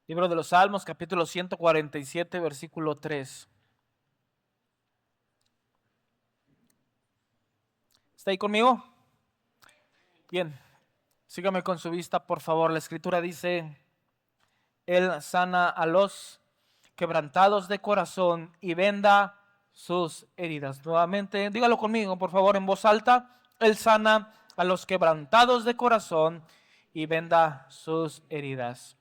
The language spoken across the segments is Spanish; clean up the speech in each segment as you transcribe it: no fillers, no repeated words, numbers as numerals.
Libro de los Salmos, capítulo 147, versículo 3. ¿Está ahí conmigo? Bien, sígame con su vista, por favor. La escritura dice: Él sana a los quebrantados de corazón y venda sus heridas. Nuevamente, dígalo conmigo, por favor, en voz alta. Él sana a los quebrantados de corazón y venda sus heridas.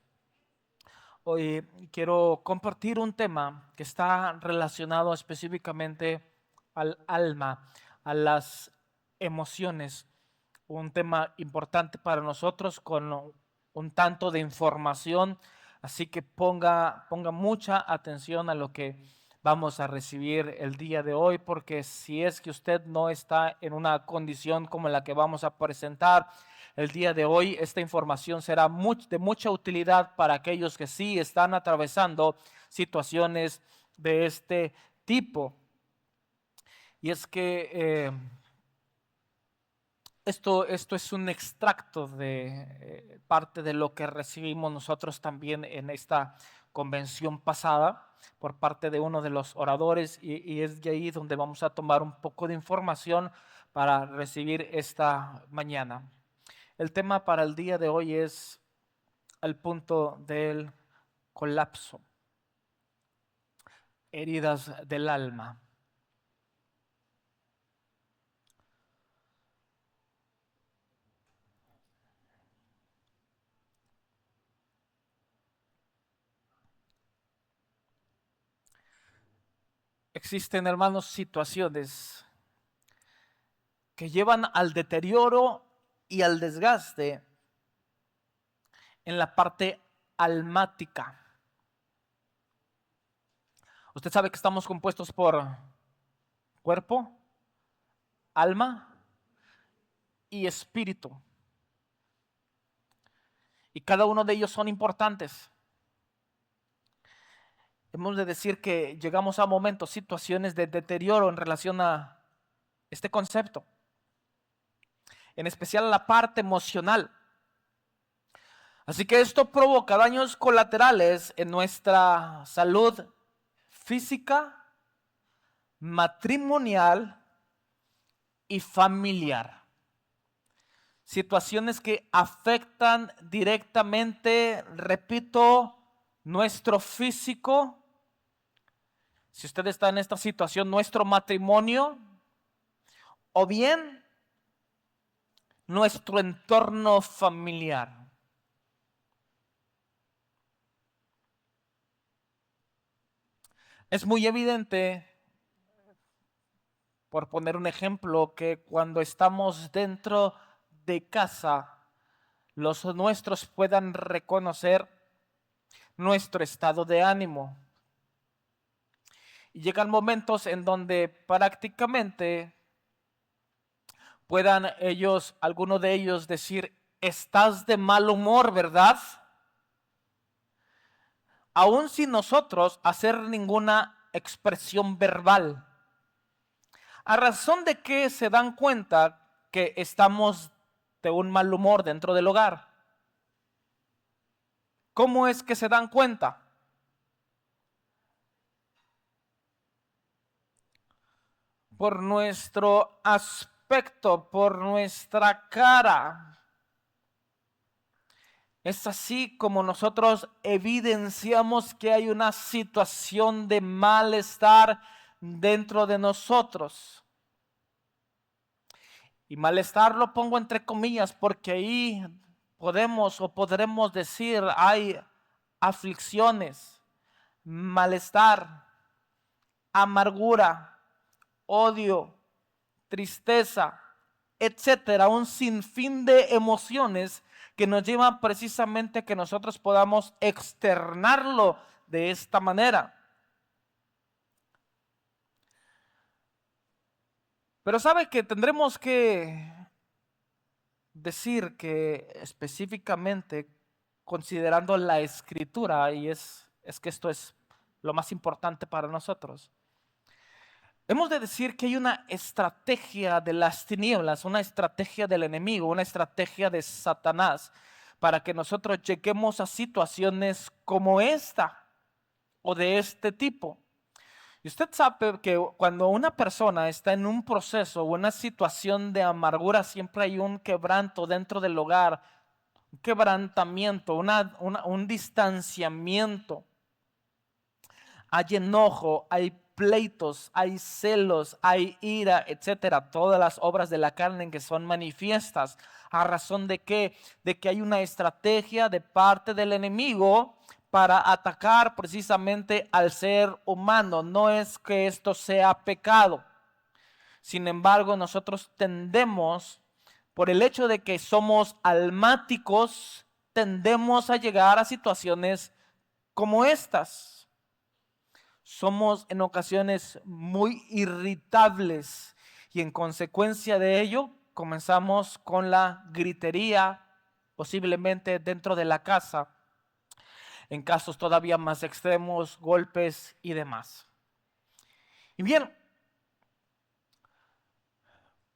Hoy quiero compartir un tema que está relacionado específicamente al alma, a las emociones. Un tema importante para nosotros con un tanto de información, así que ponga mucha atención a lo que vamos a recibir el día de hoy, porque si es que usted no está en una condición como la que vamos a presentar el día de hoy, esta información será de mucha utilidad para aquellos que sí están atravesando situaciones de este tipo. Y es que esto es un extracto de parte de lo que recibimos nosotros también en esta convención pasada por parte de uno de los oradores, y es de ahí donde vamos a tomar un poco de información para recibir esta mañana. El tema para el día de hoy es el punto del colapso, heridas del alma. Existen, hermanos, situaciones que llevan al deterioro y al desgaste en la parte almática. Usted sabe que estamos compuestos por cuerpo, alma y espíritu. Y cada uno de ellos son importantes. Hemos de decir que llegamos a momentos, situaciones de deterioro en relación a este concepto. En especial la parte emocional. Así que esto provoca daños colaterales en nuestra salud física, matrimonial y familiar. Situaciones que afectan directamente, repito, nuestro físico. Si usted está en esta situación, nuestro matrimonio, o bien nuestro entorno familiar. Es muy evidente, por poner un ejemplo, que cuando estamos dentro de casa, los nuestros puedan reconocer nuestro estado de ánimo. Y llegan momentos en donde prácticamente puedan ellos, alguno de ellos, decir: estás de mal humor, ¿verdad? Aún sin nosotros hacer ninguna expresión verbal. A razón de que se dan cuenta que estamos de un mal humor dentro del hogar. ¿Cómo es que se dan cuenta? Por nuestro aspecto, por nuestra cara. Es así como nosotros evidenciamos que hay una situación de malestar dentro de nosotros. Y malestar lo pongo entre comillas porque ahí podremos decir hay aflicciones, malestar, amargura, odio, tristeza, etcétera, un sinfín de emociones que nos llevan precisamente a que nosotros podamos externarlo de esta manera. Pero sabe que tendremos que decir que específicamente, considerando la escritura, y es que esto es lo más importante para nosotros, hemos de decir que hay una estrategia de las tinieblas, una estrategia del enemigo, una estrategia de Satanás para que nosotros lleguemos a situaciones como esta o de este tipo. Y usted sabe que cuando una persona está en un proceso o una situación de amargura, siempre hay un quebranto dentro del hogar, un quebrantamiento, un distanciamiento. Hay enojo, hay pleitos, hay celos, hay ira, etcétera. Todas las obras de la carne que son manifiestas. ¿A razón de qué? De que hay una estrategia de parte del enemigo para atacar precisamente al ser humano. No es que esto sea pecado. Sin embargo, nosotros tendemos, por el hecho de que somos almáticos, tendemos a llegar a situaciones como estas. Somos en ocasiones muy irritables y en consecuencia de ello comenzamos con la gritería, posiblemente dentro de la casa, en casos todavía más extremos, golpes y demás. Y bien,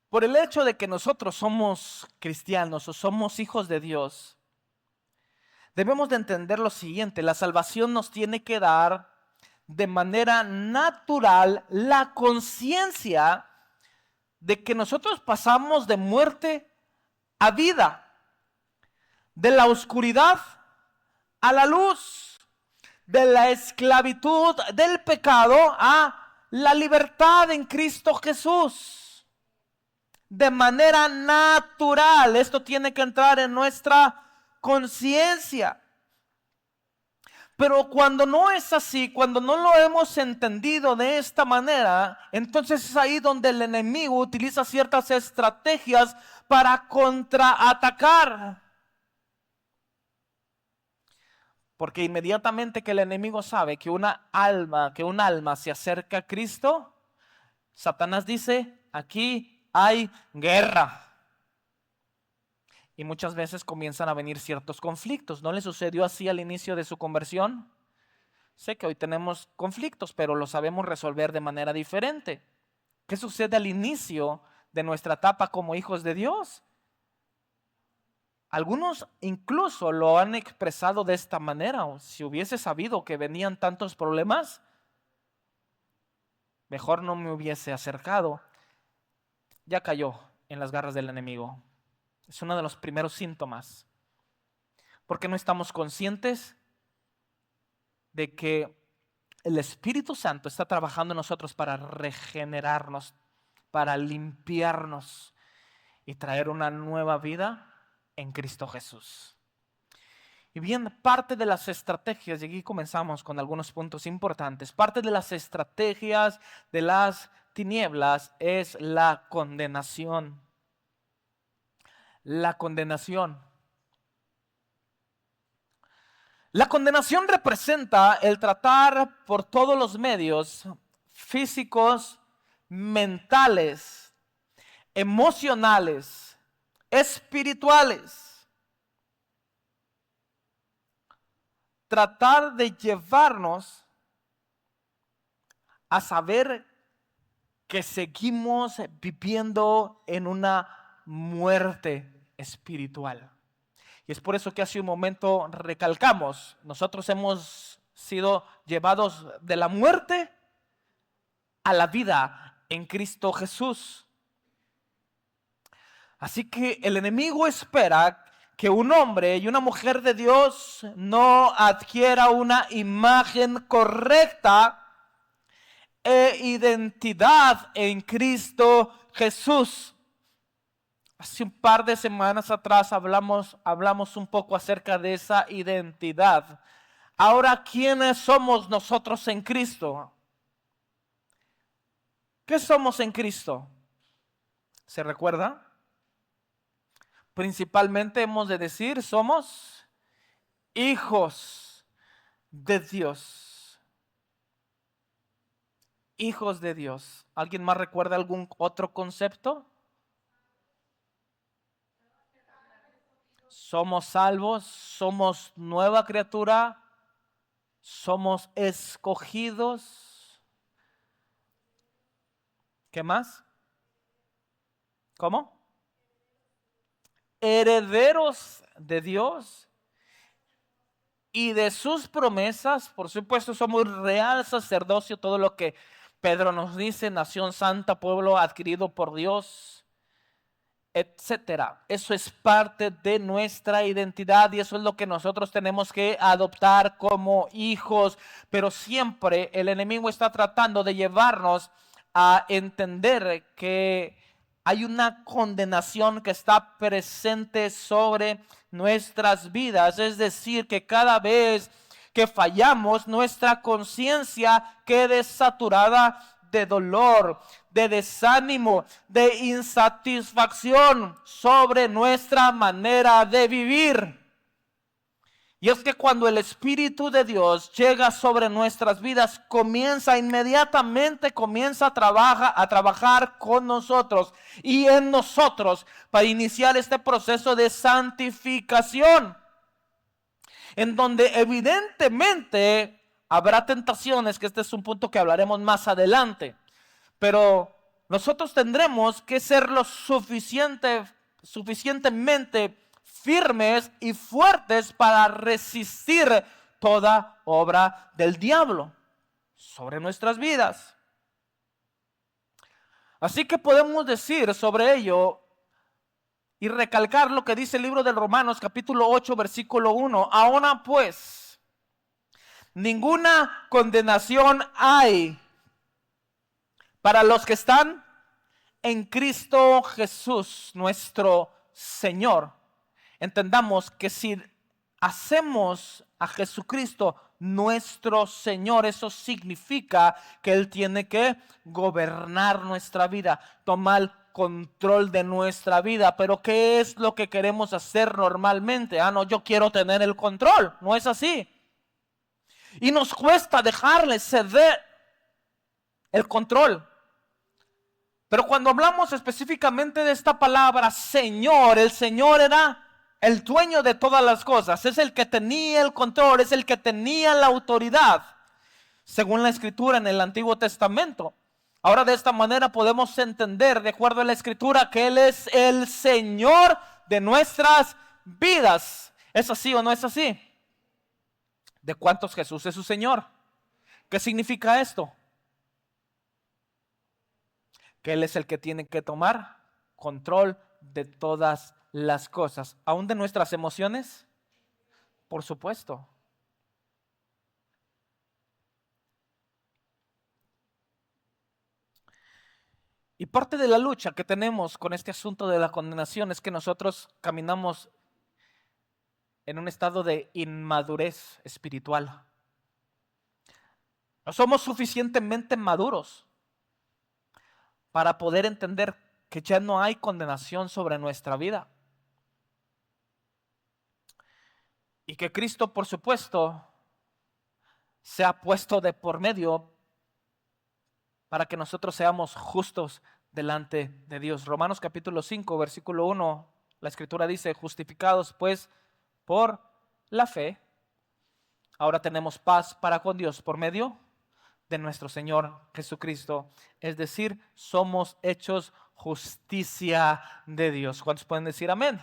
por el hecho de que nosotros somos cristianos o somos hijos de Dios, debemos de entender lo siguiente: la salvación nos tiene que dar de manera natural la conciencia de que nosotros pasamos de muerte a vida, de la oscuridad a la luz, de la esclavitud del pecado a la libertad en Cristo Jesús. De manera natural, esto tiene que entrar en nuestra conciencia. Pero cuando no es así, cuando no lo hemos entendido de esta manera, entonces es ahí donde el enemigo utiliza ciertas estrategias para contraatacar. Porque inmediatamente que el enemigo sabe que un alma se acerca a Cristo, Satanás dice: aquí hay guerra. Y muchas veces comienzan a venir ciertos conflictos. ¿No le sucedió así al inicio de su conversión? Sé que hoy tenemos conflictos, pero lo sabemos resolver de manera diferente. ¿Qué sucede al inicio de nuestra etapa como hijos de Dios? Algunos incluso lo han expresado de esta manera: si hubiese sabido que venían tantos problemas, mejor no me hubiese acercado. Ya cayó en las garras del enemigo. Es uno de los primeros síntomas. Porque no estamos conscientes de que el Espíritu Santo está trabajando en nosotros para regenerarnos, para limpiarnos y traer una nueva vida en Cristo Jesús. Y bien, parte de las estrategias, y aquí comenzamos con algunos puntos importantes, parte de las estrategias de las tinieblas es la condenación. La condenación. La condenación representa el tratar por todos los medios físicos, mentales, emocionales, espirituales, tratar de llevarnos a saber que seguimos viviendo en una muerte espiritual. Y es por eso que hace un momento recalcamos: nosotros hemos sido llevados de la muerte a la vida en Cristo Jesús. Así que el enemigo espera que un hombre y una mujer de Dios no adquiera una imagen correcta e identidad en Cristo Jesús. Hace un par de semanas atrás hablamos un poco acerca de esa identidad. Ahora, ¿quiénes somos nosotros en Cristo? ¿Qué somos en Cristo? ¿Se recuerda? Principalmente hemos de decir: somos hijos de Dios. Hijos de Dios. ¿Alguien más recuerda algún otro concepto? Somos salvos, somos nueva criatura, somos escogidos. ¿Qué más? ¿Cómo? herederos de Dios y de sus promesas. Por supuesto, somos real sacerdocio, todo lo que Pedro nos dice, nación santa, pueblo adquirido por Dios, etcétera. Eso es parte de nuestra identidad y eso es lo que nosotros tenemos que adoptar como hijos. Pero siempre el enemigo está tratando de llevarnos a entender que hay una condenación que está presente sobre nuestras vidas. Es decir, que cada vez que fallamos, nuestra conciencia quede saturada de dolor, de desánimo, de insatisfacción sobre nuestra manera de vivir. Y es que cuando el Espíritu de Dios llega sobre nuestras vidas, inmediatamente comienza a trabajar con nosotros y en nosotros para iniciar este proceso de santificación, en donde evidentemente habrá tentaciones, que este es un punto que hablaremos más adelante, pero nosotros tendremos que ser lo suficientemente firmes y fuertes para resistir toda obra del diablo sobre nuestras vidas. Así que podemos decir sobre ello y recalcar lo que dice el libro de Romanos capítulo 8 versículo 1. Ahora pues, ninguna condenación hay para los que están en Cristo Jesús, nuestro Señor. Entendamos que si hacemos a Jesucristo nuestro Señor, eso significa que Él tiene que gobernar nuestra vida, tomar control de nuestra vida. Pero ¿qué es lo que queremos hacer normalmente? No, yo quiero tener el control. No es así. Y nos cuesta dejarle ceder el control. Pero cuando hablamos específicamente de esta palabra Señor, el Señor era el dueño de todas las cosas, es el que tenía el control, es el que tenía la autoridad, según la Escritura en el Antiguo Testamento. Ahora de esta manera podemos entender, de acuerdo a la Escritura, que Él es el Señor de nuestras vidas. ¿Es así o no es así? ¿De cuántos Jesús es su Señor? ¿Qué significa esto? Que Él es el que tiene que tomar control de todas las cosas, aún de nuestras emociones, por supuesto. Y parte de la lucha que tenemos con este asunto de la condenación es que nosotros caminamos en un estado de inmadurez espiritual. No somos suficientemente maduros para poder entender que ya no hay condenación sobre nuestra vida. Y que Cristo, por supuesto, se ha puesto de por medio para que nosotros seamos justos delante de Dios. Romanos capítulo 5, versículo 1, la Escritura dice, justificados pues por la fe, ahora tenemos paz para con Dios por medio de nuestro Señor Jesucristo. Es decir, somos hechos justicia de Dios. ¿Cuántos pueden decir amén?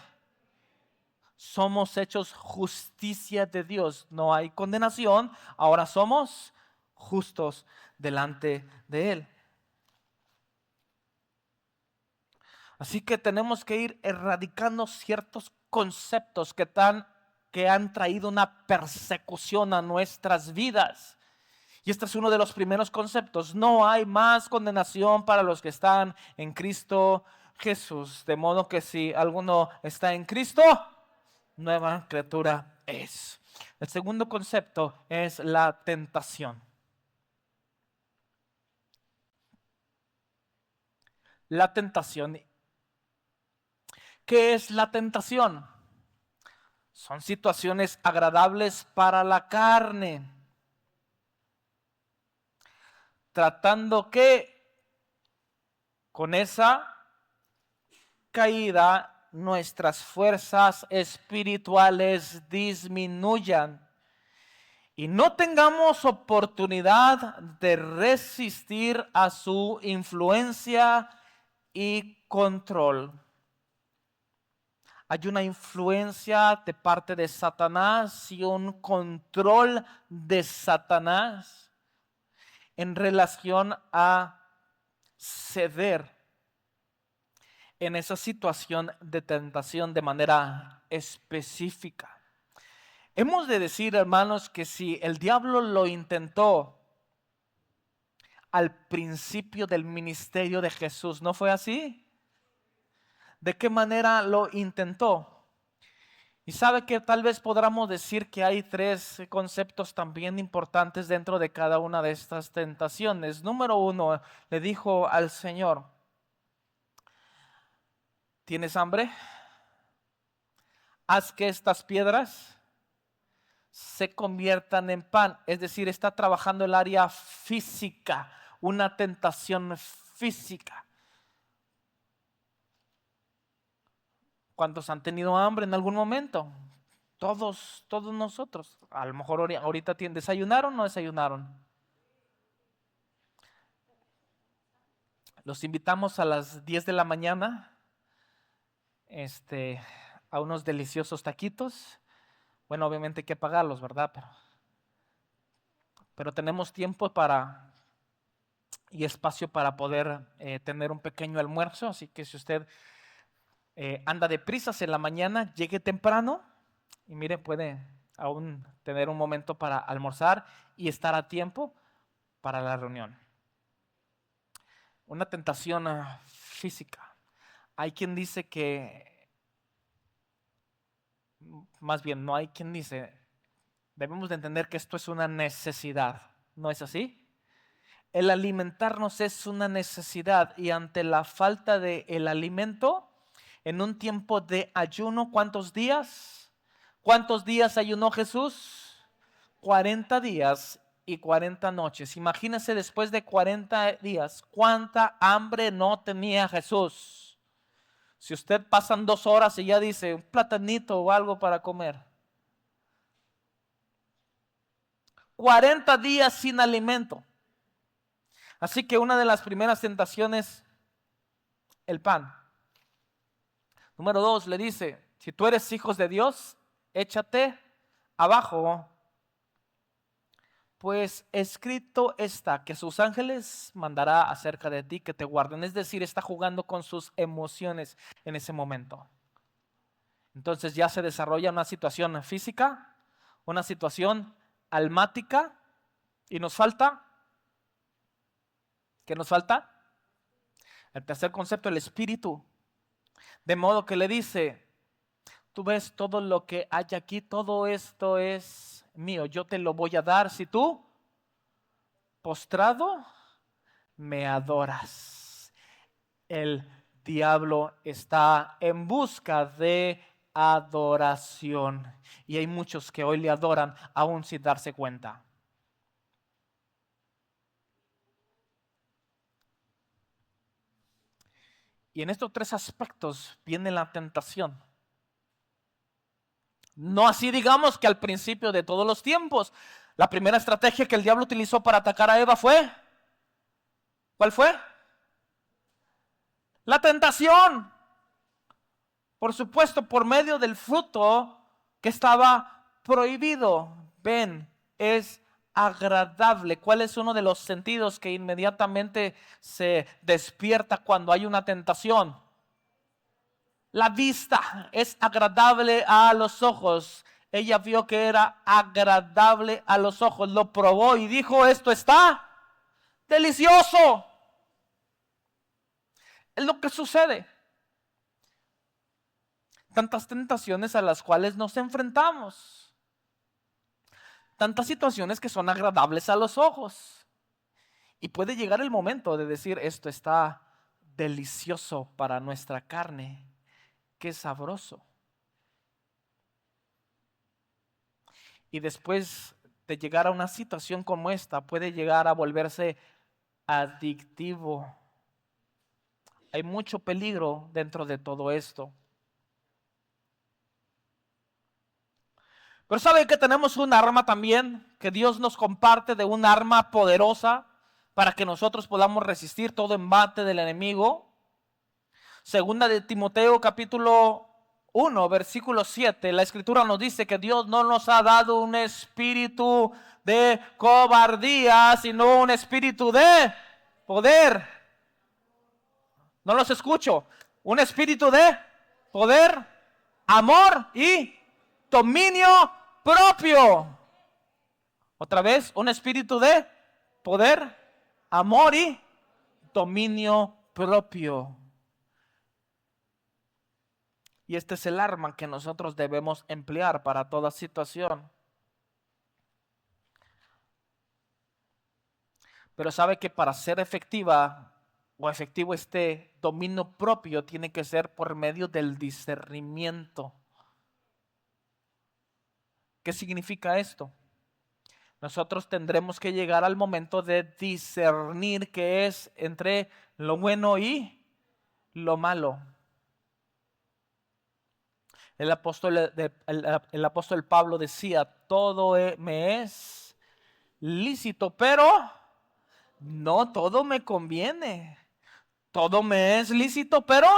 Somos hechos justicia de Dios. No hay condenación. Ahora somos justos delante de Él. Así que tenemos que ir erradicando ciertos conceptos que han traído una persecución a nuestras vidas. Y este es uno de los primeros conceptos. No hay más condenación para los que están en Cristo Jesús. De modo que si alguno está en Cristo, nueva criatura es. El segundo concepto es la tentación. La tentación. ¿Qué es la tentación? Son situaciones agradables para la carne, tratando que con esa caída nuestras fuerzas espirituales disminuyan y no tengamos oportunidad de resistir a su influencia y control. Hay una influencia de parte de Satanás y un control de Satanás en relación a ceder en esa situación de tentación de manera específica. Hemos de decir, hermanos, que si el diablo lo intentó al principio del ministerio de Jesús, ¿no fue así? ¿De qué manera lo intentó? Y sabe que tal vez podamos decir que hay tres conceptos también importantes dentro de cada una de estas tentaciones. Número uno, le dijo al Señor: ¿tienes hambre? Haz que estas piedras se conviertan en pan. Es decir, está trabajando el área física, una tentación física. ¿Cuántos han tenido hambre en algún momento? Todos nosotros. A lo mejor ahorita desayunaron o no desayunaron. Los invitamos a las 10 de la mañana a unos deliciosos taquitos. Bueno, obviamente hay que pagarlos, ¿verdad? Pero tenemos tiempo y espacio para poder tener un pequeño almuerzo. Así que si usted anda de prisas en la mañana, llegue temprano y mire, puede aún tener un momento para almorzar y estar a tiempo para la reunión. Una tentación física. Hay quien dice que, más bien no hay quien dice, debemos de entender que esto es una necesidad, ¿no es así? El alimentarnos es una necesidad y ante la falta del alimento, en un tiempo de ayuno, ¿cuántos días? ¿Cuántos días ayunó Jesús? 40 días y 40 noches. Imagínense después de 40 días, ¿cuánta hambre no tenía Jesús? Si usted pasan 2 horas y ya dice un platanito o algo para comer. 40 días sin alimento. Así que una de las primeras tentaciones, el pan. Número 2, le dice, si tú eres hijo de Dios, échate abajo, pues escrito está que sus ángeles mandará acerca de ti que te guarden. Es decir, está jugando con sus emociones en ese momento. Entonces ya se desarrolla una situación física, una situación almática y nos falta, ¿qué nos falta? El tercer concepto, el espíritu. De modo que le dice, tú ves todo lo que hay aquí, todo esto es mío, yo te lo voy a dar si tú, postrado, me adoras. El diablo está en busca de adoración y hay muchos que hoy le adoran aún sin darse cuenta. Y en estos tres aspectos viene la tentación. No así digamos que al principio de todos los tiempos. La primera estrategia que el diablo utilizó para atacar a Eva fue, ¿cuál fue? La tentación. Por supuesto, por medio del fruto que estaba prohibido. Ven, es agradable. ¿Cuál es uno de los sentidos que inmediatamente se despierta cuando hay una tentación? La vista es agradable a los ojos. Ella vio que era agradable a los ojos, lo probó y dijo, esto está delicioso. Es lo que sucede. Tantas tentaciones a las cuales nos enfrentamos. Tantas situaciones que son agradables a los ojos. Y puede llegar el momento de decir, esto está delicioso para nuestra carne. Qué sabroso. Y después de llegar a una situación como esta, puede llegar a volverse adictivo. Hay mucho peligro dentro de todo esto. Pero ¿sabe que tenemos un arma también? Que Dios nos comparte de un arma poderosa para que nosotros podamos resistir todo embate del enemigo. Segunda de Timoteo capítulo 1, versículo 7, la escritura nos dice que Dios no nos ha dado un espíritu de cobardía, sino un espíritu de poder. No los escucho. Un espíritu de poder, amor y dominio propio. Otra vez, un espíritu de poder, amor y dominio propio. Y este es el arma que nosotros debemos emplear para toda situación. Pero sabe que para ser efectiva o efectivo este dominio propio tiene que ser por medio del discernimiento. ¿Qué significa esto? Nosotros tendremos que llegar al momento de discernir qué es entre lo bueno y lo malo. El apóstol Pablo decía, todo me es lícito, pero no todo me conviene. Todo me es lícito, pero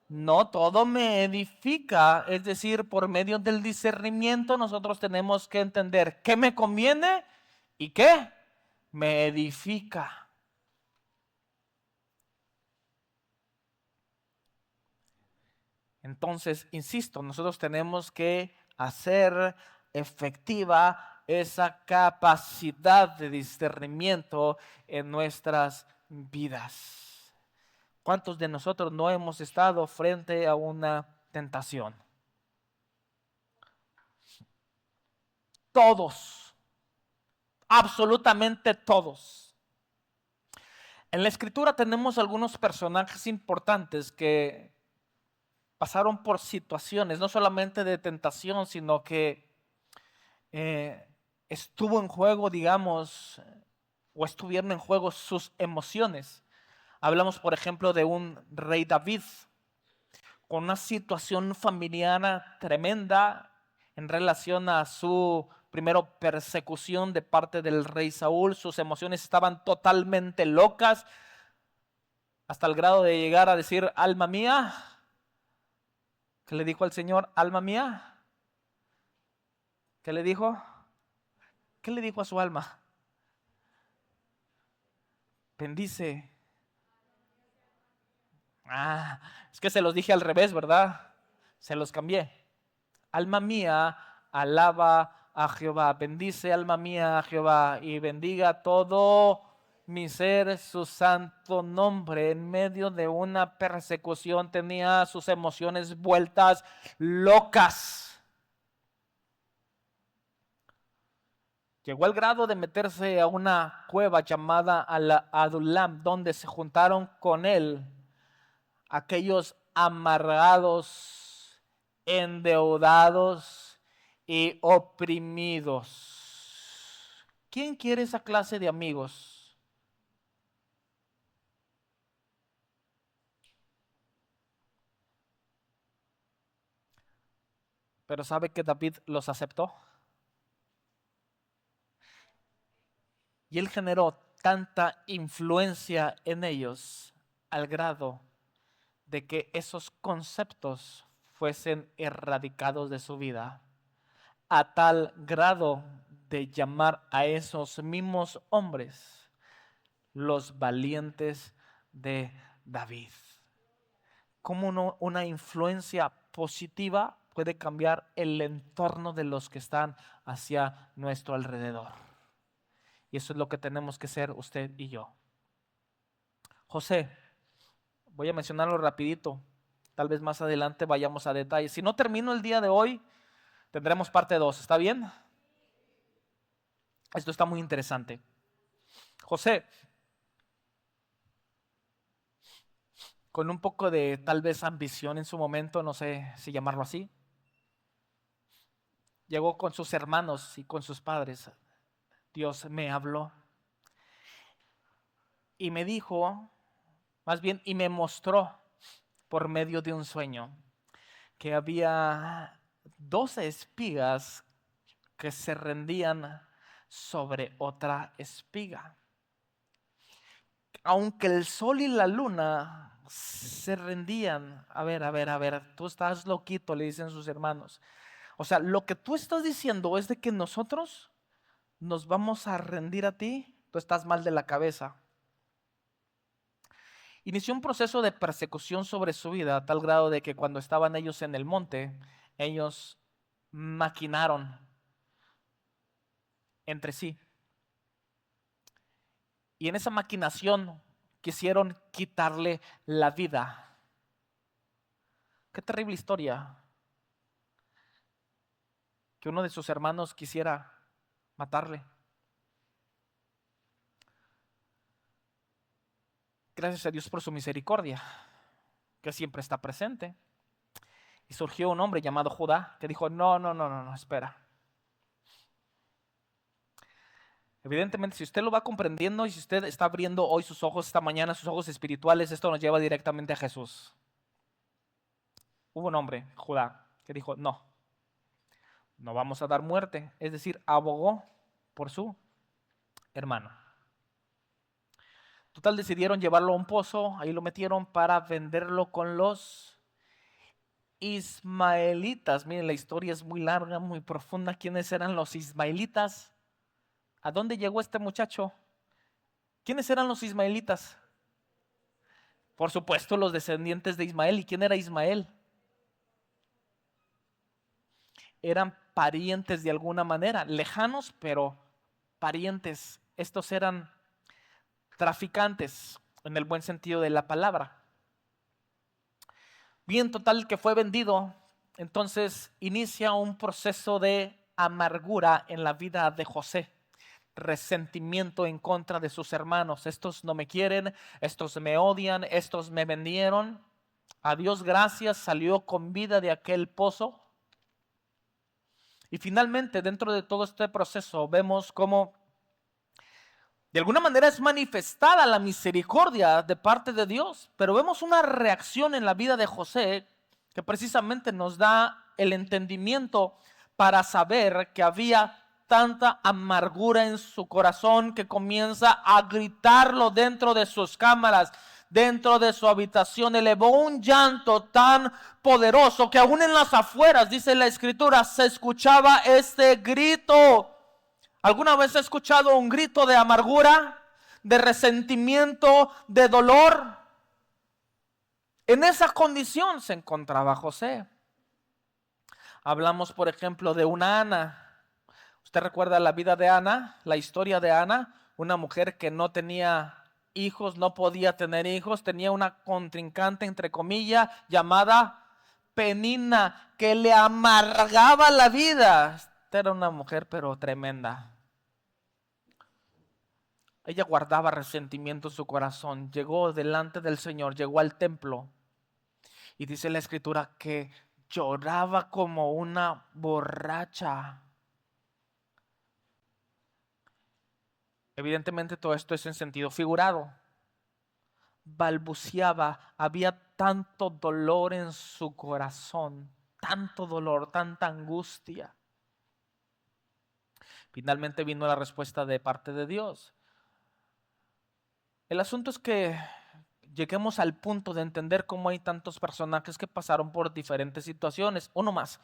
no todo me edifica. Es decir, por medio del discernimiento nosotros tenemos que entender qué me conviene y qué me edifica. Entonces, insisto, nosotros tenemos que hacer efectiva esa capacidad de discernimiento en nuestras vidas. ¿Cuántos de nosotros no hemos estado frente a una tentación? Todos, absolutamente todos. En la escritura tenemos algunos personajes importantes que pasaron por situaciones, no solamente de tentación, sino que estuvo en juego, digamos, o estuvieron en juego sus emociones. Hablamos, por ejemplo, de un rey David, con una situación familiar tremenda en relación a su, primero, persecución de parte del rey Saúl. Sus emociones estaban totalmente locas, hasta el grado de llegar a decir, alma mía. ¿Qué le dijo al Señor? Alma mía. ¿Qué le dijo? ¿Qué le dijo a su alma? Bendice. Es que se los dije al revés, ¿verdad? Se los cambié. Alma mía, alaba a Jehová. Bendice, alma mía, a Jehová. Y bendiga todo mi ser su santo nombre. En medio de una persecución tenía sus emociones vueltas locas. Llegó al grado de meterse a una cueva llamada Adulam, donde se juntaron con él aquellos amargados, endeudados y oprimidos. ¿Quién quiere esa clase de amigos? Pero ¿sabe que David los aceptó? Y él generó tanta influencia en ellos al grado de que esos conceptos fuesen erradicados de su vida, a tal grado de llamar a esos mismos hombres los valientes de David. Cómo una influencia positiva puede cambiar el entorno de los que están hacia nuestro alrededor. Y eso es lo que tenemos que ser usted y yo. José, voy a mencionarlo rapidito. Tal vez más adelante vayamos a detalles. Si no termino el día de hoy, tendremos parte 2. ¿Está bien? Esto está muy interesante. José, con un poco de tal vez ambición en su momento, no sé si llamarlo así, llegó con sus hermanos y con sus padres. Dios me habló y me dijo, más bien, y me mostró por medio de un sueño que había 12 espigas que se rendían sobre otra espiga. Aunque el sol y la luna se rendían. A ver, tú estás loquito, le dicen sus hermanos. O sea, lo que tú estás diciendo es de que nosotros nos vamos a rendir a ti. Tú estás mal de la cabeza. Inició un proceso de persecución sobre su vida a tal grado de que cuando estaban ellos en el monte, ellos maquinaron entre sí. Y en esa maquinación quisieron quitarle la vida. Qué terrible historia. Que uno de sus hermanos quisiera matarle. Gracias a Dios por su misericordia, que siempre está presente. Y surgió un hombre llamado Judá que dijo, no, espera. Evidentemente, si usted lo va comprendiendo y si usted está abriendo hoy sus ojos, esta mañana, sus ojos espirituales, esto nos lleva directamente a Jesús. Hubo un hombre, Judá, que dijo, no vamos a dar muerte. Es decir, abogó por su hermano. Total, decidieron llevarlo a un pozo, ahí lo metieron para venderlo con los ismaelitas. Miren, la historia es muy larga, muy profunda. ¿Quiénes eran los ismaelitas? ¿A dónde llegó este muchacho? ¿Quiénes eran los ismaelitas? Por supuesto, los descendientes de Ismael. ¿Y quién era Ismael? Eran parientes de alguna manera, lejanos, pero parientes. Estos eran traficantes, en el buen sentido de la palabra. Bien, total que fue vendido. Entonces inicia un proceso de amargura en la vida de José. Resentimiento en contra de sus hermanos. Estos no me quieren, estos me odian, estos me vendieron. A Dios gracias, salió con vida de aquel pozo. Y finalmente, dentro de todo este proceso, vemos cómo de alguna manera es manifestada la misericordia de parte de Dios, pero vemos una reacción en la vida de José que precisamente nos da el entendimiento para saber que había tanta amargura en su corazón que comienza a gritarlo dentro de sus cámaras, dentro de su habitación. Elevó un llanto tan poderoso que aún en las afueras, dice la escritura, se escuchaba este grito. ¿Alguna vez has escuchado un grito de amargura, de resentimiento, de dolor? En esa condición se encontraba José. Hablamos, por ejemplo, de una Ana. ¿Usted recuerda la vida de Ana? La historia de Ana, una mujer que no tenía hijos, no podía tener hijos, tenía una contrincante, entre comillas, llamada Penina, que le amargaba la vida. Esta era una mujer, pero tremenda. Ella guardaba resentimiento en su corazón. Llegó delante del Señor, llegó al templo. Y dice la escritura que lloraba como una borracha. Evidentemente todo esto es en sentido figurado. Balbuceaba, había tanto dolor en su corazón, tanto dolor, tanta angustia. Finalmente vino la respuesta de parte de Dios. El asunto es que lleguemos al punto de entender cómo hay tantos personajes que pasaron por diferentes situaciones. Uno más,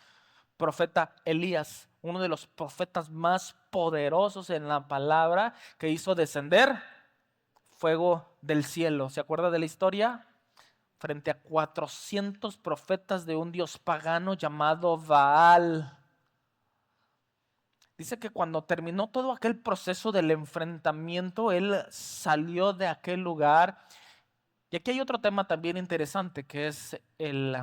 profeta Elías, uno de los profetas más poderosos en la palabra, que hizo descender fuego del cielo. ¿Se acuerda de la historia? Frente a 400 profetas de un dios pagano llamado Baal. Dice que cuando terminó todo aquel proceso del enfrentamiento, él salió de aquel lugar. Y aquí hay otro tema también interesante, que es el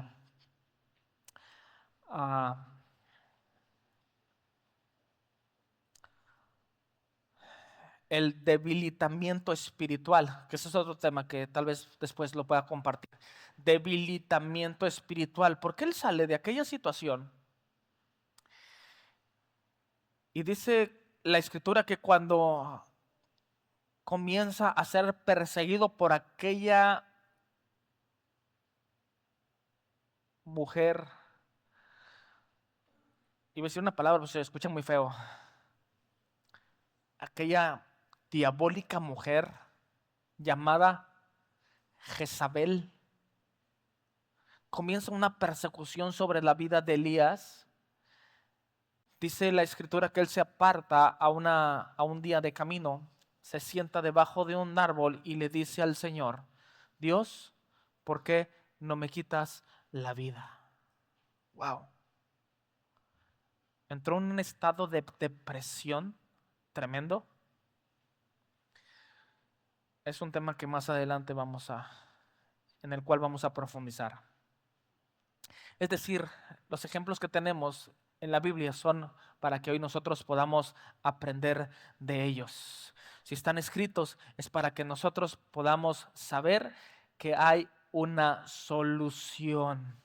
debilitamiento espiritual, que ese es otro tema que tal vez después lo pueda compartir. Debilitamiento espiritual, porque él sale de aquella situación. Y dice la escritura que cuando comienza a ser perseguido por aquella mujer, iba a decir una palabra, pero se escucha muy feo, aquella diabólica mujer llamada Jezabel, comienza una persecución sobre la vida de Elías. Dice la escritura que él se aparta a un día de camino, se sienta debajo de un árbol y le dice al Señor: Dios, ¿por qué no me quitas la vida? Wow. Entró en un estado de depresión tremendo. Es un tema que más adelante en el cual vamos a profundizar. Es decir, los ejemplos que tenemos en la Biblia son para que hoy nosotros podamos aprender de ellos. Si están escritos es para que nosotros podamos saber que hay una solución.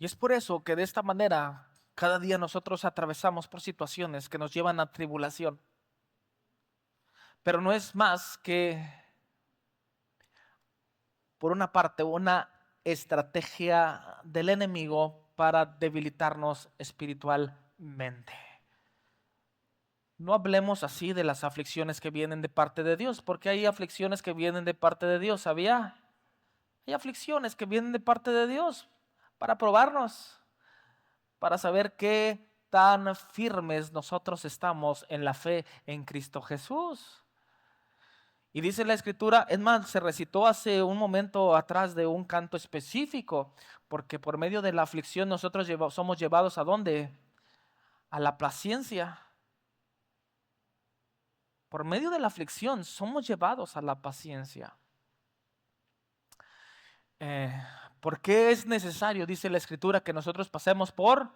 Y es por eso que de esta manera cada día nosotros atravesamos por situaciones que nos llevan a tribulación. Pero no es más que, por una parte, una estrategia del enemigo para debilitarnos espiritualmente. No hablemos así de las aflicciones que vienen de parte de Dios, porque hay aflicciones que vienen de parte de Dios, ¿sabía? Hay aflicciones que vienen de parte de Dios para probarnos, para saber qué tan firmes nosotros estamos en la fe en Cristo Jesús. Y dice la escritura, es más, se recitó hace un momento atrás de un canto específico, porque por medio de la aflicción nosotros somos llevados ¿a dónde? A la paciencia. Por medio de la aflicción somos llevados a la paciencia. Eh, ¿Por qué es necesario, dice la escritura, que nosotros pasemos por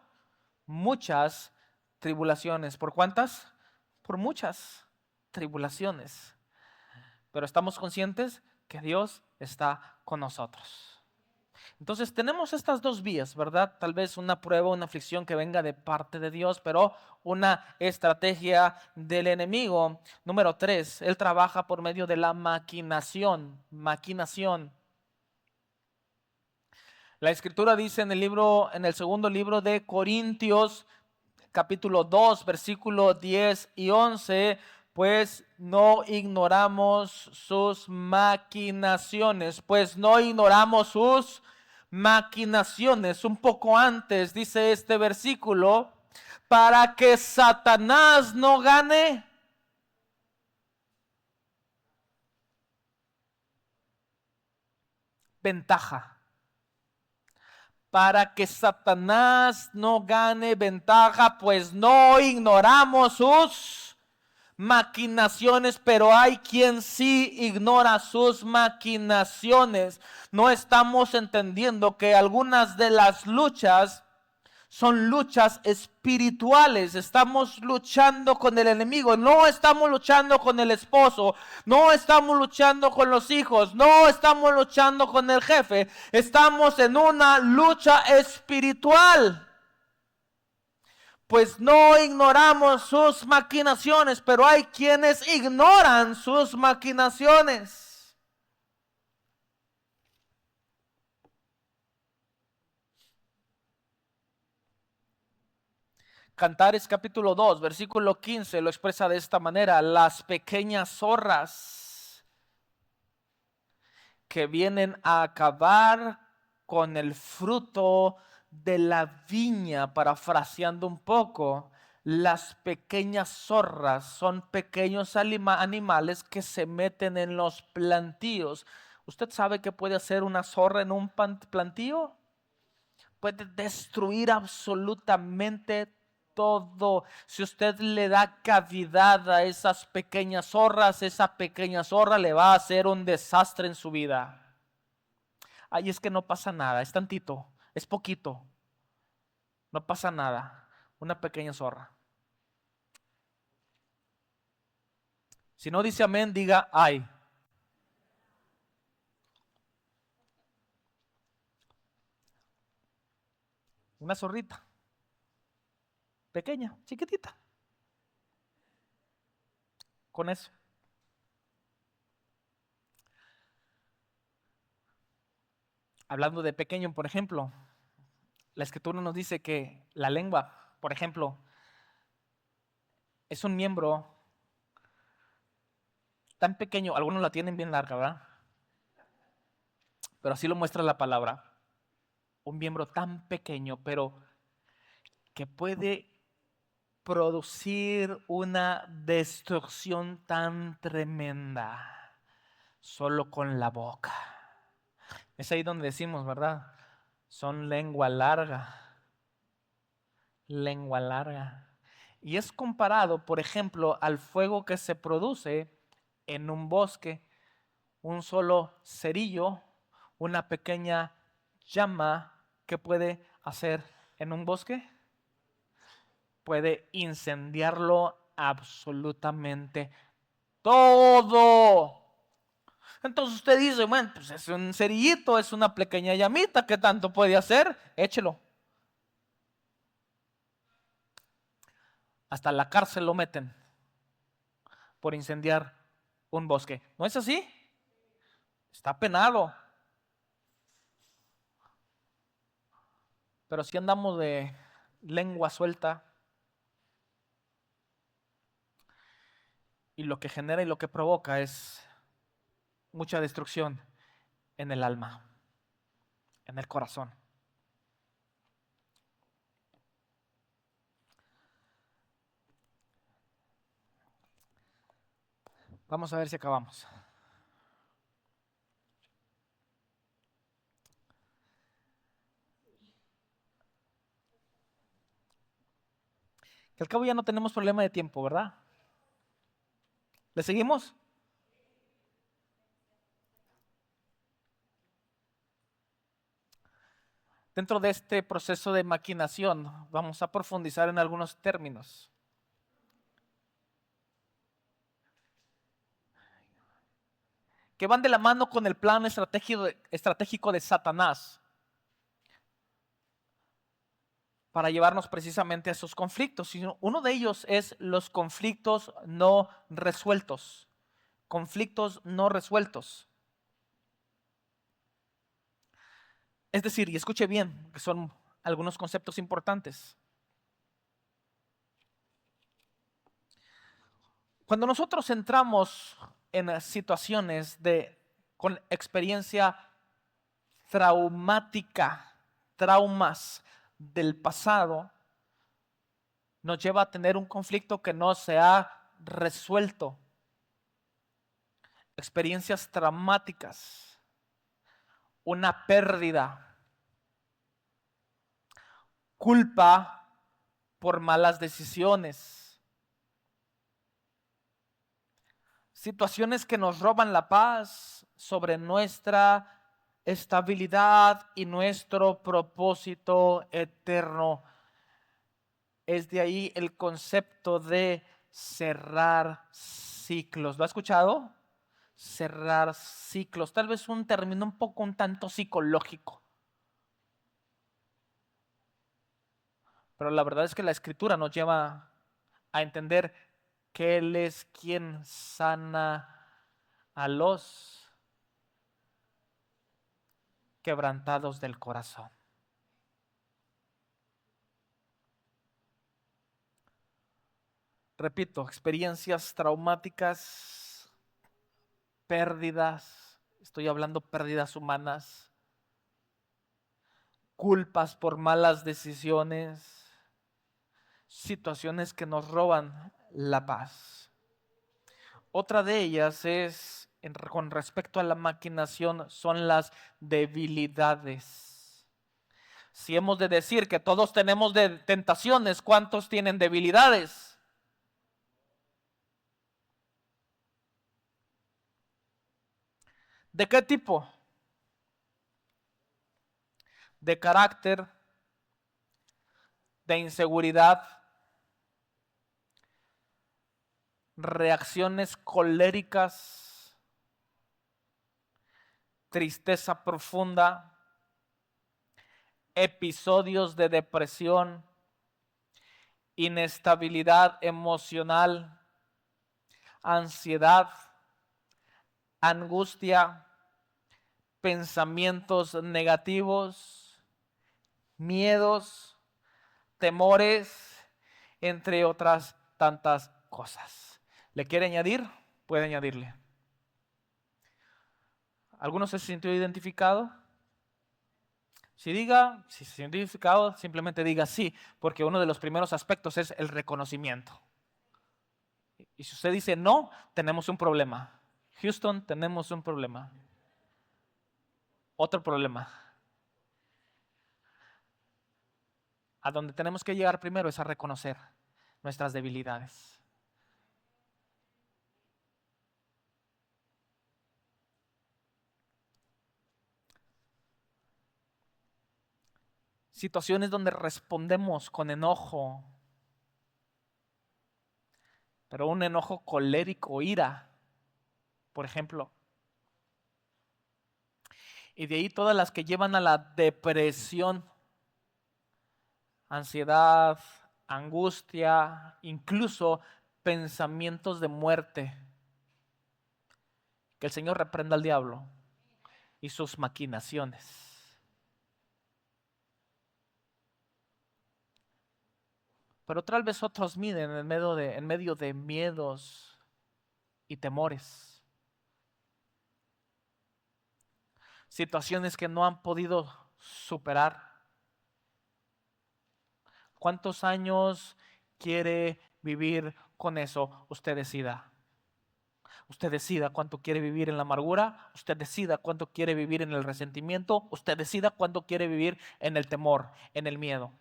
muchas tribulaciones? ¿Por cuántas? Por muchas tribulaciones. Pero estamos conscientes que Dios está con nosotros. Entonces tenemos estas dos vías, ¿verdad? Tal vez una prueba, una aflicción que venga de parte de Dios, pero una estrategia del enemigo. Número 3, él trabaja por medio de la maquinación. Maquinación. La escritura dice en el segundo libro de Corintios, capítulo 2, versículo 10 y 11, pues no ignoramos sus maquinaciones, Un poco antes dice este versículo, para que Satanás no gane ventaja. Para que Satanás no gane ventaja, pues no ignoramos sus maquinaciones, pero hay quien sí ignora sus maquinaciones. No estamos entendiendo que algunas de las luchas son luchas espirituales. Estamos luchando con el enemigo. No estamos luchando con el esposo. No estamos luchando con los hijos. No estamos luchando con el jefe. Estamos en una lucha espiritual. Pues no ignoramos sus maquinaciones, pero hay quienes ignoran sus maquinaciones. Cantares capítulo 2, versículo 15 lo expresa de esta manera: las pequeñas zorras que vienen a acabar con el fruto de la viña. Parafraseando un poco, las pequeñas zorras son pequeños animales que se meten en los plantíos. ¿Usted sabe qué puede hacer una zorra en un plantío? Puede destruir absolutamente todo. Si usted le da cavidad a esas pequeñas zorras, esa pequeña zorra le va a hacer un desastre en su vida. Ay, es que no pasa nada, es tantito, es poquito. No pasa nada, una pequeña zorra. Si no dice amén, diga ay. Una zorrita, pequeña, chiquitita. Con eso. Hablando de pequeño, por ejemplo, La Escritura nos dice que la lengua, por ejemplo, es un miembro tan pequeño, algunos la tienen bien larga, ¿verdad? Pero así lo muestra la palabra. Un miembro tan pequeño, pero que puede producir una destrucción tan tremenda solo con la boca. Es ahí donde decimos, ¿verdad? Son lengua larga, lengua larga. Y es comparado, por ejemplo, al fuego que se produce en un bosque. Un solo cerillo, una pequeña llama que puede hacer en un bosque, puede incendiarlo absolutamente todo. Entonces usted dice, bueno, pues es un cerillito, es una pequeña llamita, ¿qué tanto puede hacer? Échelo. Hasta la cárcel lo meten por incendiar un bosque. ¿No es así? Está penado. Pero si andamos de lengua suelta, y lo que genera y lo que provoca es mucha destrucción en el alma, en el corazón. Vamos a ver si acabamos. Que al cabo ya no tenemos problema de tiempo, ¿verdad? ¿Le seguimos? Dentro de este proceso de maquinación vamos a profundizar en algunos términos que van de la mano con el plan estratégico de Satanás para llevarnos precisamente a esos conflictos. Y uno de ellos es los conflictos no resueltos. Conflictos no resueltos. Es decir, y escuche bien, que son algunos conceptos importantes. Cuando nosotros entramos en situaciones con experiencia traumática, traumas del pasado, nos lleva a tener un conflicto que no se ha resuelto. Experiencias traumáticas, una pérdida, culpa por malas decisiones, situaciones que nos roban la paz sobre nuestra estabilidad y nuestro propósito eterno. Es de ahí el concepto de cerrar ciclos. ¿Lo ha escuchado? Cerrar ciclos. Tal vez un término un tanto psicológico. Pero la verdad es que la Escritura nos lleva a entender que Él es quien sana a los quebrantados del corazón. Repito, experiencias traumáticas, pérdidas, estoy hablando pérdidas humanas, culpas por malas decisiones, situaciones que nos roban la paz. Otra de ellas es, con respecto a la maquinación, son las debilidades. Si hemos de decir que todos tenemos tentaciones, ¿cuántos tienen debilidades? ¿De qué tipo? De carácter, de inseguridad, reacciones coléricas, tristeza profunda, episodios de depresión, inestabilidad emocional, ansiedad, angustia, pensamientos negativos, miedos, temores, entre otras tantas cosas. ¿Le quiere añadir? Puede añadirle. ¿Alguno se sintió identificado? Si se siente identificado, simplemente diga sí, porque uno de los primeros aspectos es el reconocimiento. Y si usted dice no, tenemos un problema. Houston, tenemos un problema. Otro problema. A donde tenemos que llegar primero es a reconocer nuestras debilidades. Situaciones donde respondemos con enojo, pero un enojo colérico, ira, por ejemplo. Y de ahí todas las que llevan a la depresión, ansiedad, angustia, incluso pensamientos de muerte. Que el Señor reprenda al diablo y sus maquinaciones. Pero tal vez otros miden en medio de miedos y temores. Situaciones que no han podido superar. ¿Cuántos años quiere vivir con eso? Usted decida. Usted decida cuánto quiere vivir en la amargura. Usted decida cuánto quiere vivir en el resentimiento. Usted decida cuánto quiere vivir en el temor, en el miedo.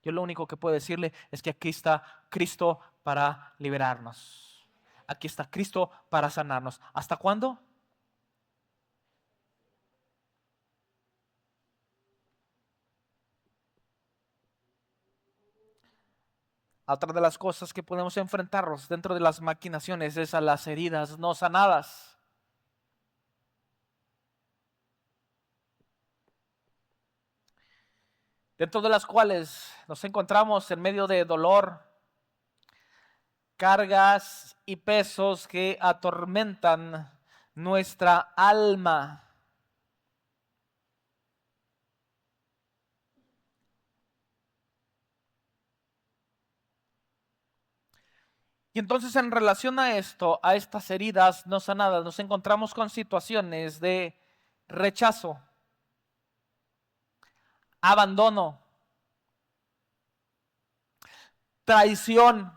Yo lo único que puedo decirle es que aquí está Cristo para liberarnos. Aquí está Cristo para sanarnos. ¿Hasta cuándo? Otra de las cosas que podemos enfrentarnos dentro de las maquinaciones es a las heridas no sanadas. Dentro de las cuales nos encontramos en medio de dolor, cargas y pesos que atormentan nuestra alma. Y entonces en relación a esto, a estas heridas no sanadas, nos encontramos con situaciones de rechazo, abandono, traición,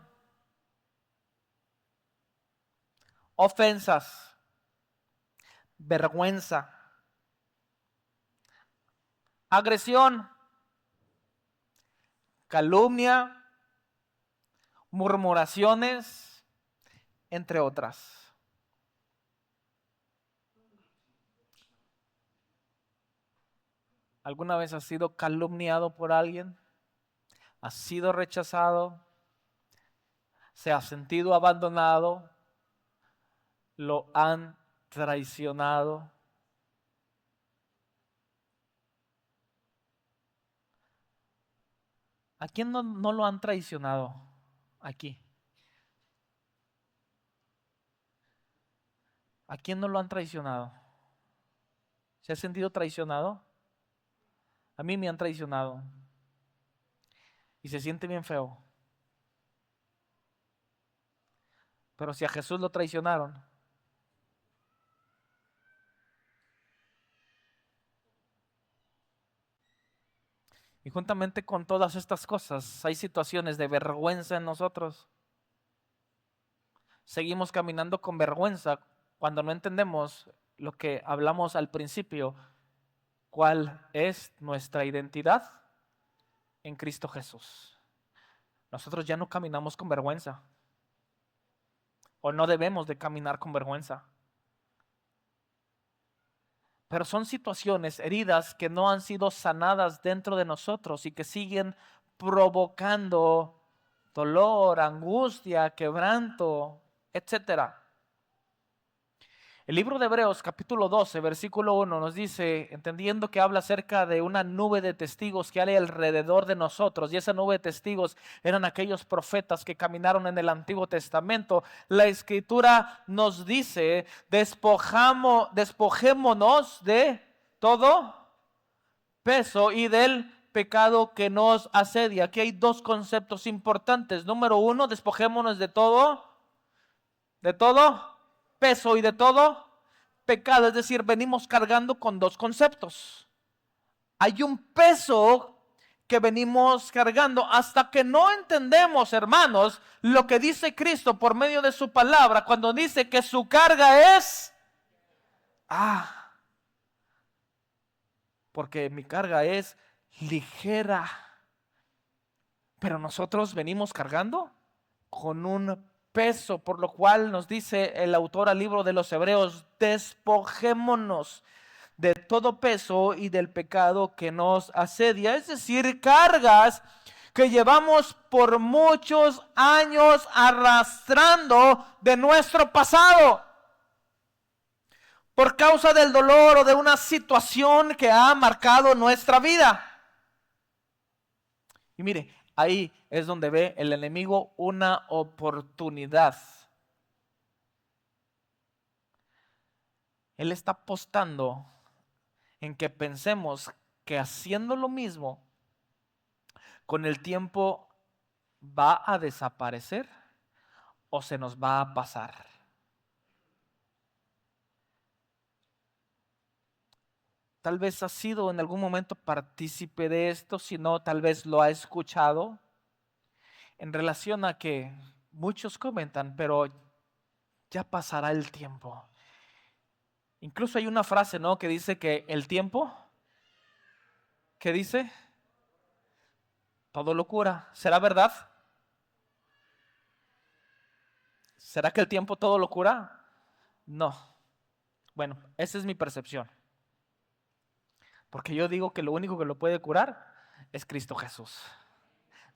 ofensas, vergüenza, agresión, calumnia, murmuraciones, entre otras. ¿Alguna vez has sido calumniado por alguien? ¿Has sido rechazado? ¿Se ha sentido abandonado? ¿Lo han traicionado? ¿A quién no lo han traicionado aquí? ¿A quién no lo han traicionado? ¿Se ha sentido traicionado? A mí me han traicionado. Y se siente bien feo. Pero si a Jesús lo traicionaron, y juntamente con todas estas cosas, hay situaciones de vergüenza en nosotros. Seguimos caminando con vergüenza cuando no entendemos lo que hablamos al principio, cuál es nuestra identidad en Cristo Jesús. Nosotros ya no caminamos con vergüenza, o no debemos de caminar con vergüenza. Pero son situaciones, heridas que no han sido sanadas dentro de nosotros y que siguen provocando dolor, angustia, quebranto, etcétera. El libro de Hebreos capítulo 12, versículo 1 nos dice, entendiendo que habla acerca de una nube de testigos que hay alrededor de nosotros, y esa nube de testigos eran aquellos profetas que caminaron en el Antiguo Testamento. La Escritura nos dice, despojémonos de todo peso y del pecado que nos asedia. Aquí hay dos conceptos importantes. Número uno, despojémonos de todo peso y de todo pecado. Es decir, venimos cargando con dos conceptos. Hay un peso que venimos cargando hasta que no entendemos, hermanos, lo que dice Cristo por medio de su palabra cuando dice que su carga es porque mi carga es ligera. Pero nosotros venimos cargando con un peso, por lo cual nos dice el autor al libro de los Hebreos, despojémonos de todo peso y del pecado que nos asedia, es decir, cargas que llevamos por muchos años arrastrando de nuestro pasado por causa del dolor o de una situación que ha marcado nuestra vida. Y mire, ahí es donde ve el enemigo una oportunidad. Él está apostando en que pensemos que haciendo lo mismo, con el tiempo va a desaparecer o se nos va a pasar. Tal vez ha sido en algún momento partícipe de esto, si no, tal vez lo ha escuchado en relación a que muchos comentan, pero ya pasará el tiempo. Incluso hay una frase, ¿no?, que dice que el tiempo, ¿qué dice? Todo lo cura. ¿Será verdad? ¿Será que el tiempo todo lo cura? No. Bueno, esa es mi percepción. Porque yo digo que lo único que lo puede curar es Cristo Jesús,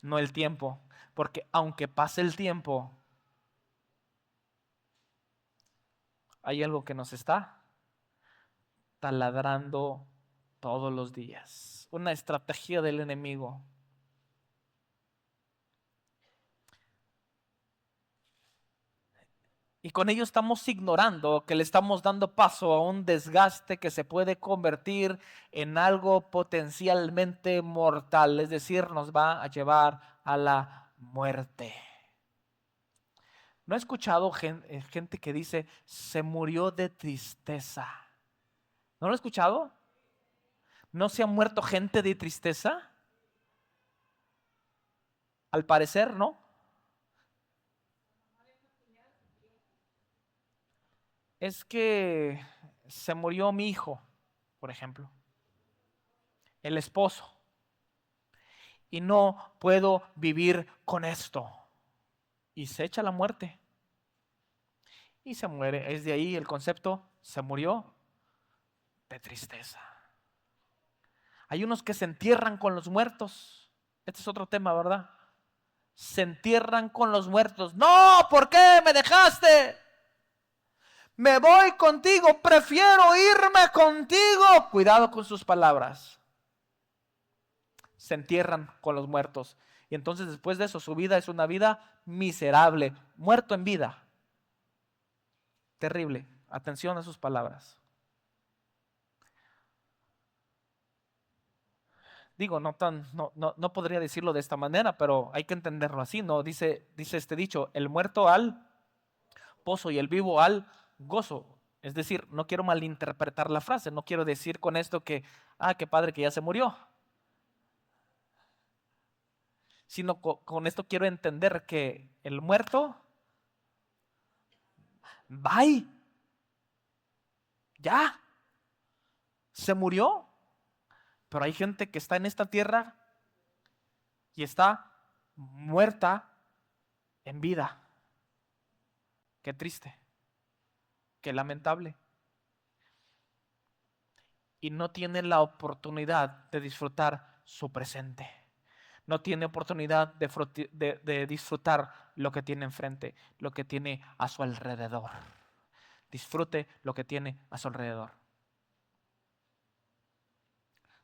no el tiempo. Porque aunque pase el tiempo, hay algo que nos está taladrando todos los días. Una estrategia del enemigo. Y con ello estamos ignorando que le estamos dando paso a un desgaste que se puede convertir en algo potencialmente mortal. Es decir, nos va a llevar a la muerte. ¿No he escuchado gente que dice, se murió de tristeza? ¿No lo he escuchado? ¿No se ha muerto gente de tristeza? Al parecer, ¿no? Es que se murió mi hijo, por ejemplo, el esposo, y no puedo vivir con esto. Y se echa la muerte. Y se muere. Es de ahí el concepto, se murió de tristeza. Hay unos que se entierran con los muertos. Este es otro tema, ¿verdad? Se entierran con los muertos. No, ¿por qué me dejaste? Me voy contigo, prefiero irme contigo. Cuidado con sus palabras. Se entierran con los muertos. Y entonces después de eso su vida es una vida miserable. Muerto en vida. Terrible. Atención a sus palabras. Digo, no podría decirlo de esta manera, pero hay que entenderlo así, ¿no? Dice este dicho, el muerto al pozo y el vivo al gozo. Es decir, no quiero malinterpretar la frase, no quiero decir con esto que, qué padre que ya se murió. Sino con esto quiero entender que el muerto, bye, ya, se murió. Pero hay gente que está en esta tierra y está muerta en vida. Qué triste, qué lamentable. Y no tiene la oportunidad de disfrutar su presente. No tiene oportunidad de disfrutar lo que tiene enfrente, lo que tiene a su alrededor. Disfrute lo que tiene a su alrededor.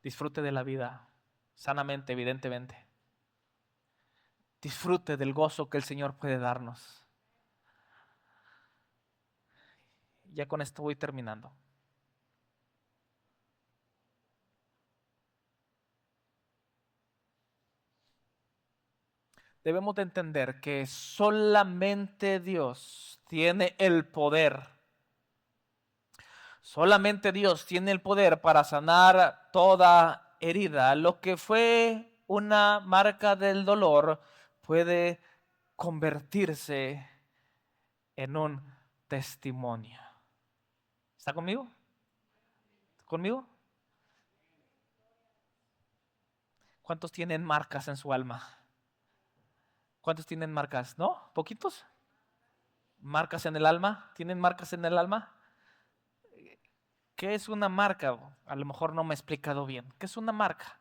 Disfrute de la vida sanamente, evidentemente. Disfrute del gozo que el Señor puede darnos. Ya con esto voy terminando. debemos de entender que solamente Dios tiene el poder. Solamente Dios tiene el poder para sanar toda herida. Lo que fue una marca del dolor puede convertirse en un testimonio. ¿Está conmigo? ¿Conmigo? ¿Cuántos tienen marcas en su alma? ¿Cuántos tienen marcas? ¿No? ¿Poquitos? ¿Marcas en el alma? ¿Tienen marcas en el alma? ¿Qué es una marca? A lo mejor no me he explicado bien. ¿Qué es una marca?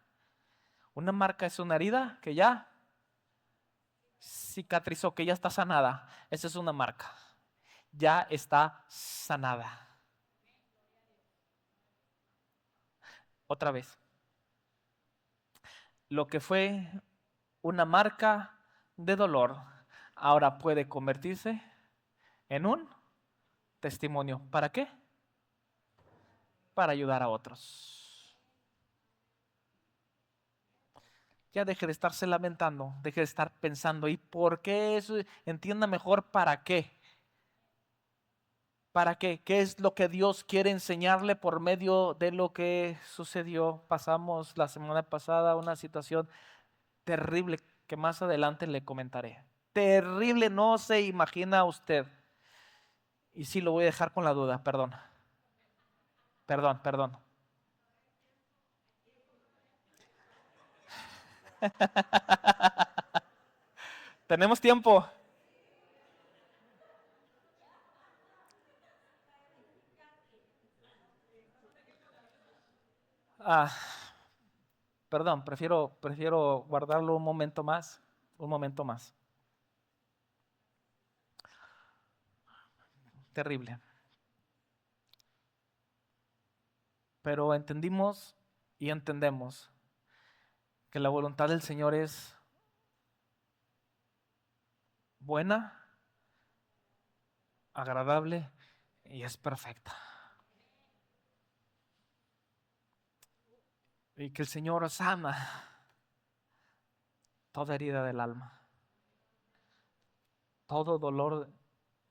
Una marca es una herida que ya cicatrizó, que ya está sanada. Esa es una marca. Ya está sanada. Otra vez. Lo que fue una marca de dolor ahora puede convertirse en un testimonio. ¿Para qué? Para ayudar a otros. Ya deje de estarse lamentando, deje de estar pensando, ¿y por qué eso? Entienda mejor para qué. ¿Para qué? ¿Qué es lo que Dios quiere enseñarle por medio de lo que sucedió? Pasamos la semana pasada una situación terrible que más adelante le comentaré. Terrible, no se imagina usted. Y sí, lo voy a dejar con la duda, perdón. Perdón, perdón. ¿Tenemos tiempo? Ah, perdón, prefiero guardarlo un momento más. Un momento más. Terrible. Pero entendimos y entendemos que la voluntad del Señor es buena, agradable y es perfecta. Y que el Señor sana toda herida del alma, todo dolor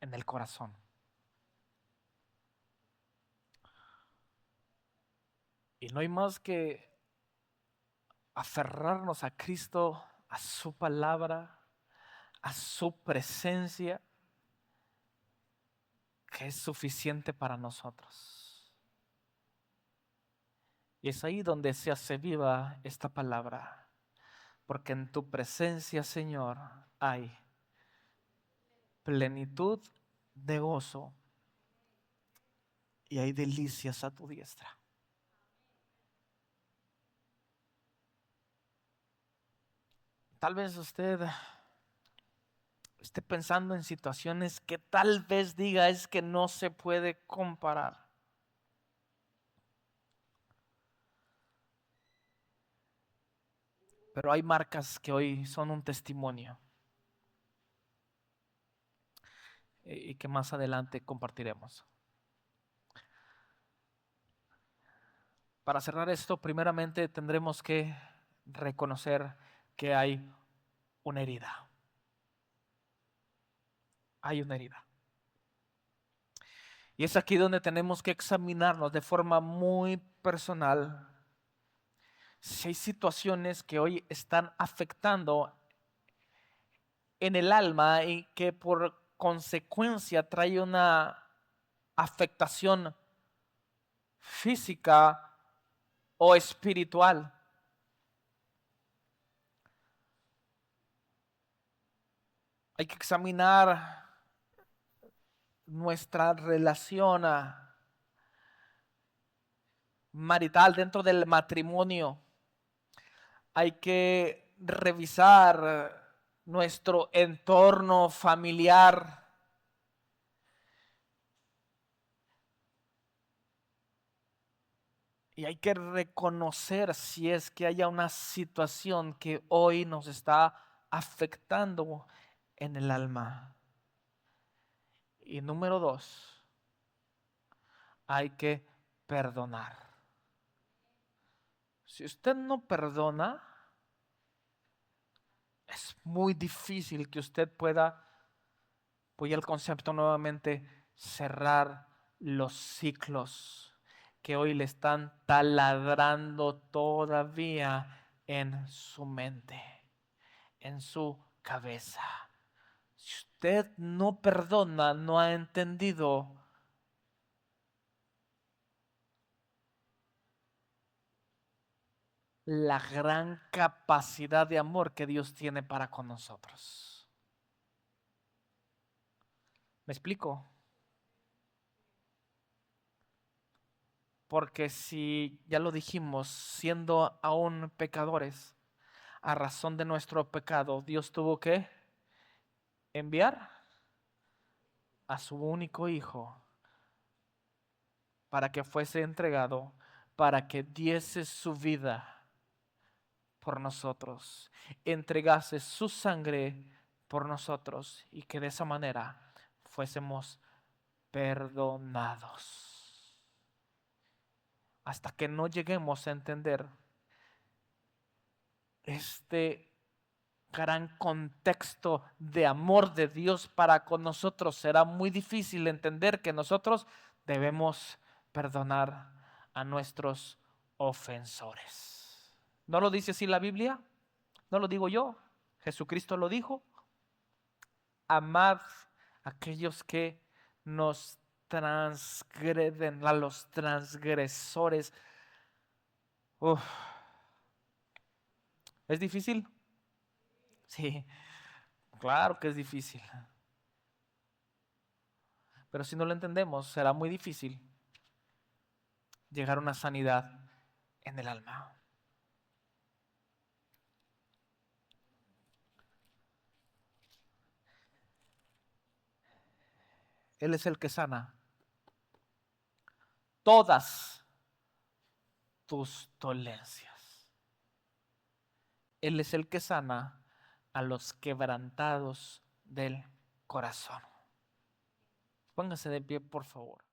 en el corazón. Y no hay más que aferrarnos a Cristo, a su palabra, a su presencia, que es suficiente para nosotros. Y es ahí donde se hace viva esta palabra, porque en tu presencia, Señor, hay plenitud de gozo y hay delicias a tu diestra. Tal vez usted esté pensando en situaciones que tal vez diga es que no se puede comparar. Pero hay marcas que hoy son un testimonio y que más adelante compartiremos. Para cerrar esto, primeramente tendremos que reconocer que hay una herida. Hay una herida. Y es aquí donde tenemos que examinarnos de forma muy personal si hay situaciones que hoy están afectando en el alma y que por consecuencia trae una afectación física o espiritual. Hay que examinar nuestra relación marital dentro del matrimonio. Hay que revisar nuestro entorno familiar. Y hay que reconocer si es que haya una situación que hoy nos está afectando en el alma. Y número 2, hay que perdonar. Si usted no perdona, Es muy difícil que usted pueda, voy al concepto nuevamente, cerrar los ciclos que hoy le están taladrando todavía en su mente, en su cabeza. Si usted no perdona, no ha entendido la gran capacidad de amor que Dios tiene para con nosotros. ¿Me explico? Porque si, ya lo dijimos, siendo aún pecadores, a razón de nuestro pecado, Dios tuvo que enviar a su único Hijo para que fuese entregado, para que diese su vida por nosotros, entregase su sangre por nosotros y que de esa manera fuésemos perdonados. Hasta que no lleguemos a entender este gran contexto de amor de Dios para con nosotros, será muy difícil entender que nosotros debemos perdonar a nuestros ofensores. ¿No lo dice así la Biblia? ¿No lo digo yo? Jesucristo lo dijo. Amad a aquellos que nos transgreden, a los transgresores. Uf. ¿Es difícil? Sí, claro que es difícil. Pero si no lo entendemos, será muy difícil llegar a una sanidad en el alma. Él es el que sana todas tus dolencias. Él es el que sana a los quebrantados del corazón. Póngase de pie, por favor.